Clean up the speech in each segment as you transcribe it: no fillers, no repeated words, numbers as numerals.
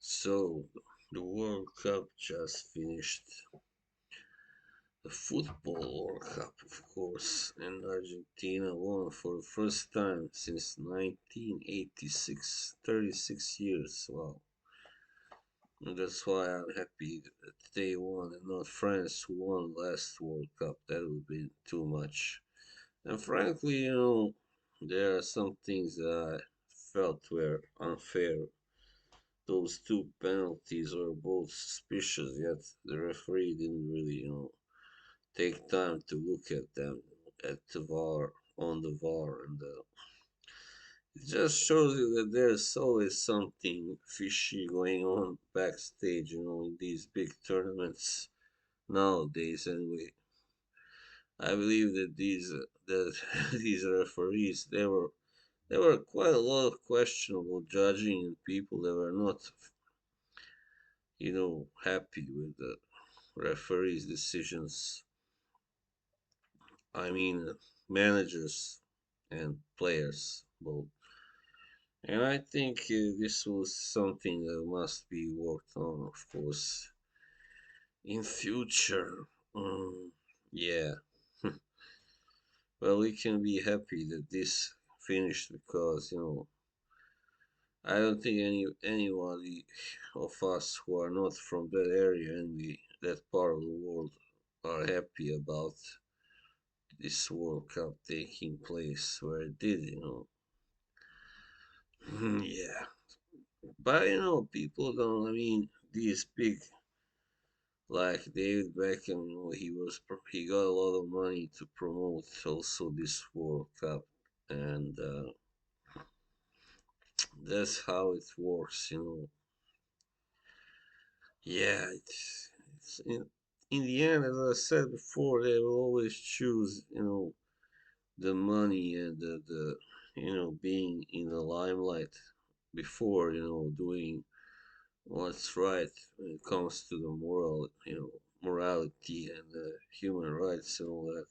So, the World Cup just finished. The Football World Cup, of course, and Argentina won for the first time since 1986. 36 years, wow. And that's why I'm happy that they won and not France who won last World Cup. That would be too much. And frankly, there are some things that I felt were unfair. Those two penalties were both suspicious, yet the referee didn't really, take time to look at them at the VAR on the VAR, and it just shows you that there's always something fishy going on backstage, in these big tournaments nowadays. Anyway, I believe that that these referees there were quite a lot of questionable judging and people that were not, happy with the referees' decisions. I mean, managers and players both. And I think this was something that must be worked on, of course, in future. Yeah. Well, we can be happy that this finished because I don't think anybody of us who are not from that area and that part of the world are happy about this World Cup taking place where it did. Yeah. But people don't. I mean, these big like David Beckham, he got a lot of money to promote also this World Cup, and that's how it works. Yeah, it's in the end, as I said before, they will always choose, the money and the being in the limelight before doing what's right when it comes to the morality and human rights and all that.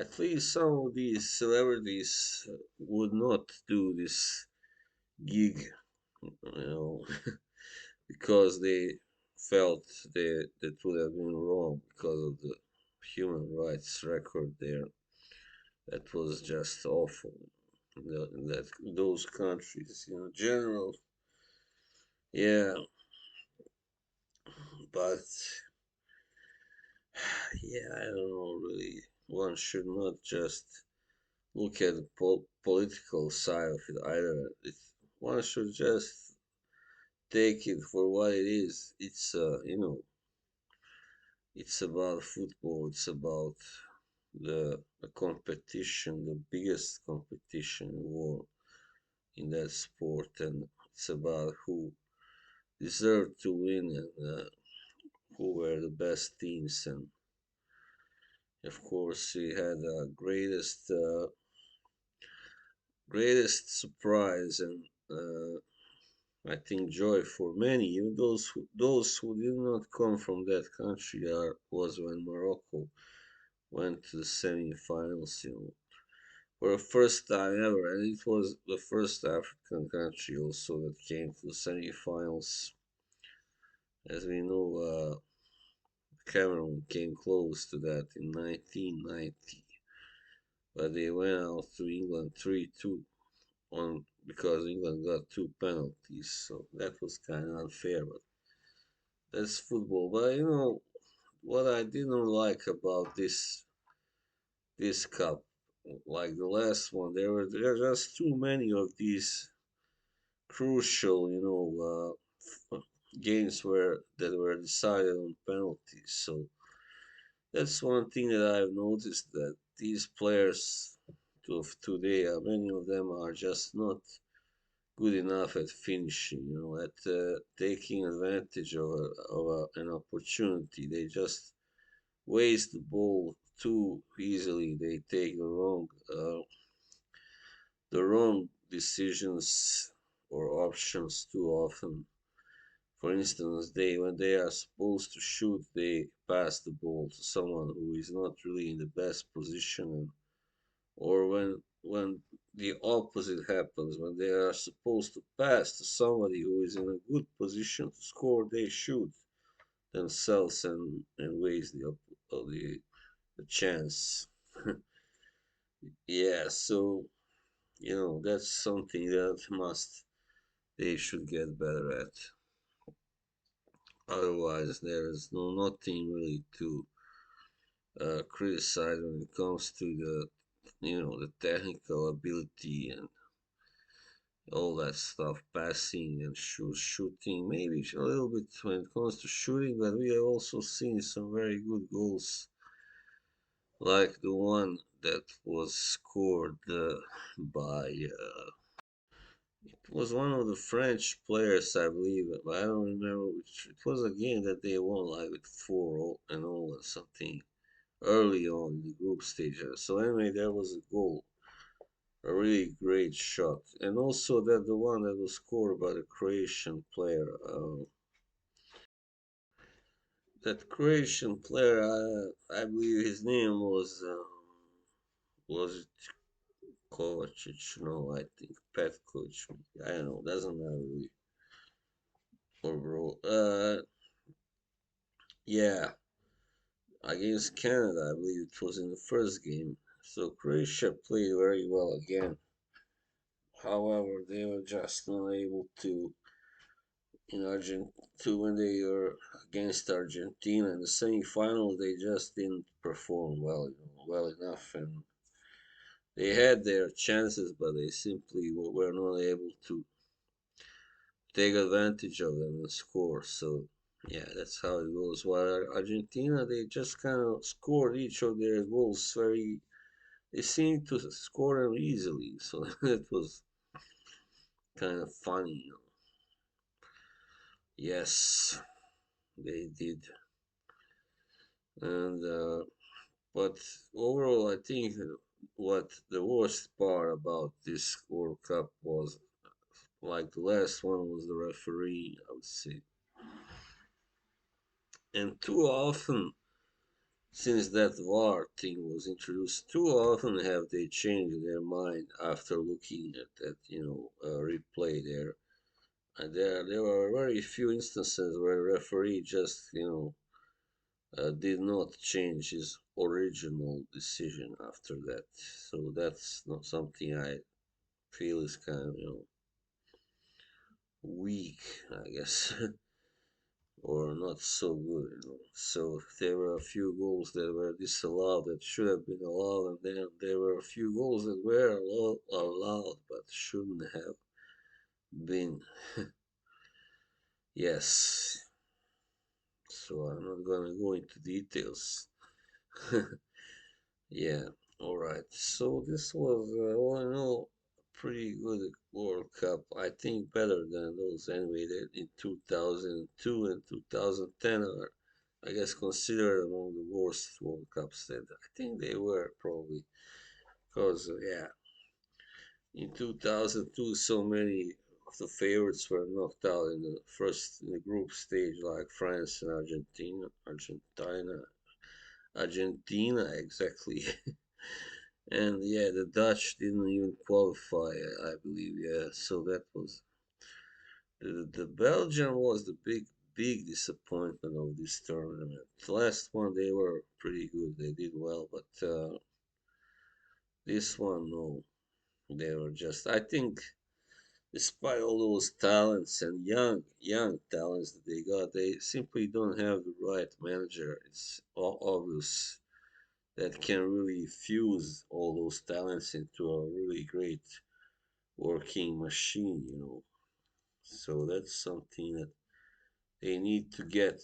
At least some of these celebrities would not do this gig, you know, because they felt that would have been wrong because of the human rights record there. That was just awful. Those countries, general, yeah, but yeah, I don't know really. One should not just look at the political side of it either. One should just take it for what it is. It's about football. It's about the competition, the biggest competition in the world in that sport, and it's about who deserved to win and who were the best teams. And of course, we had the greatest surprise and I think joy for many, even those who did not come from that country was when Morocco went to the semi-finals, for the first time ever, and it was the first African country also that came to the semi-finals. As we know, Cameroon came close to that in 1990, but they went out to England 3-2 on because England got two penalties, so that was kind of unfair, but that's football. But what I didn't like about this cup, like the last one, there are just too many of these crucial, games that were decided on penalties. So that's one thing that I've noticed that these players of today, many of them are just not good enough at finishing, at taking advantage an opportunity. They just waste the ball too easily. They take the wrong decisions or options too often. For instance, when they are supposed to shoot, they pass the ball to someone who is not really in the best position, or when the opposite happens, when they are supposed to pass to somebody who is in a good position to score, they shoot themselves and waste the chance. Yeah, so that's something that must they should get better at. Otherwise, there is nothing really to criticize when it comes to the technical ability and all that stuff, passing and shooting. Maybe a little bit when it comes to shooting, but we have also seen some very good goals, like the one that was scored by. It was one of the French players, I believe, but I don't remember which. It was a game that they won like with 4-0 or something early on in the group stage. So anyway, there was a goal, a really great shot, and also that the one that was scored by the Croatian player. That Croatian player, I believe his name was it Kovacic? No, I think Petkovic. I don't know. Doesn't matter really. Or bro, yeah, against Canada, I believe it was in the first game. So Croatia played very well again. However, they were just not able to when they were against Argentina in the semifinals. They just didn't perform well enough, and they had their chances, but they simply were not able to take advantage of them and score. So yeah, that's how it goes. While Argentina, they just kind of scored each of their goals very. They seemed to score them easily, so it was kind of funny. Yes, they did, and but overall, I think what the worst part about this World Cup was, like the last one, was the referee, I would say. And too often, since that VAR thing was introduced, too often have they changed their mind after looking at that, replay there. And there were very few instances where a referee just, did not change his original decision after that. So that's not something I feel is kind of, weak, I guess, or not so good. So there were a few goals that were disallowed that should have been allowed, and then there were a few goals that were allowed but shouldn't have been. Yes. So I'm not gonna go into details. Yeah, all right. So this was all in all a pretty good World Cup. I think better than those anyway that in 2002 and 2010 are, I guess, considered among the worst World Cups that I think they were probably because yeah, in 2002 so many of the favorites were knocked out in the group stage like France and Argentina exactly. And yeah, the Dutch didn't even qualify, I believe. Yeah, so that was the Belgium was the big disappointment of this tournament. The last one they were pretty good, they did well, but this one no, they were just. I think despite all those talents and young talents that they got, they simply don't have the right manager. It's obvious that can really fuse all those talents into a really great working machine. So that's something that they need to get.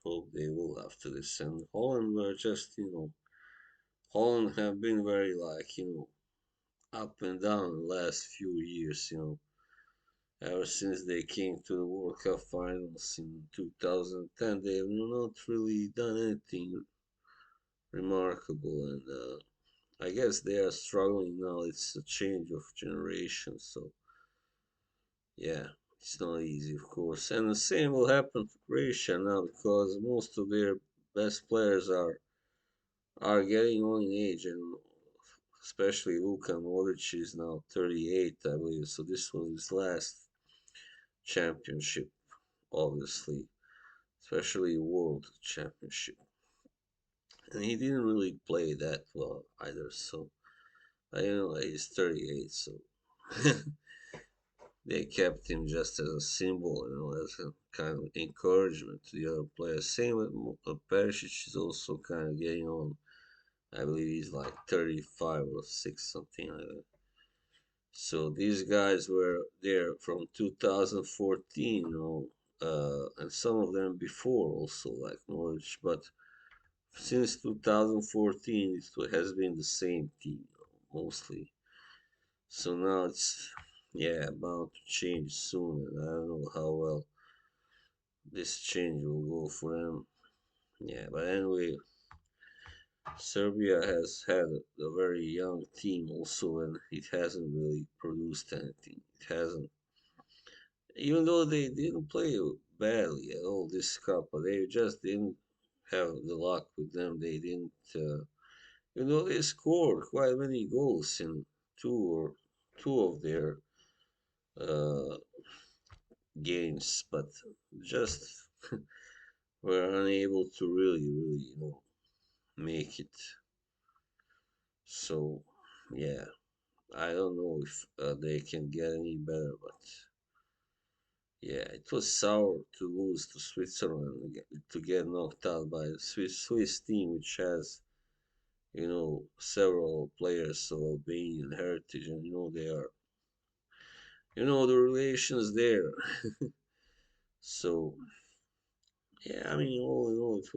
Hope they will after this. And Holland were just, Holland have been very like, up and down the last few years. Ever since they came to the World Cup finals in 2010, they have not really done anything remarkable. And I guess they are struggling now. It's a change of generation. So yeah, it's not easy, of course. And the same will happen to Croatia now because most of their best players are getting on in age, and especially Luka Modric is now 38, I believe. So this was his last championship, obviously, especially World Championship. And he didn't really play that well either. So I know he's 38, so they kept him just as a symbol, as a kind of encouragement to the other players. Same with Perisic is also kind of getting on. I believe he's like 35 or 6, something like that. So these guys were there from 2014, and some of them before also, like Norwich. But since 2014, it has been the same team, mostly. So now it's, yeah, bound to change soon, and I don't know how well this change will go for them. Yeah, but anyway, Serbia has had a very young team also, and it hasn't really produced anything. It hasn't, even though they didn't play badly at all this cup, but they just didn't have the luck with them. They didn't, they scored quite many goals in two or two of their uh, games, but just were unable to really, make it. So, yeah, I don't know if they can get any better, but yeah, it was sour to lose to Switzerland, to get knocked out by the Swiss team, which has, several players of Albanian heritage, and they are, the relations there. So, yeah, I mean, all in all, it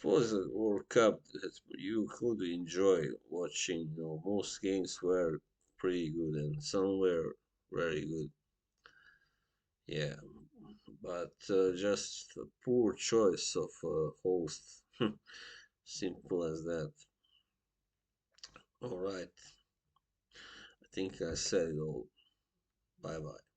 was a World Cup that you could enjoy watching. Most games were pretty good, and some were very good. Yeah, but just a poor choice of host. Simple as that. All right, I think I said it all. Bye bye.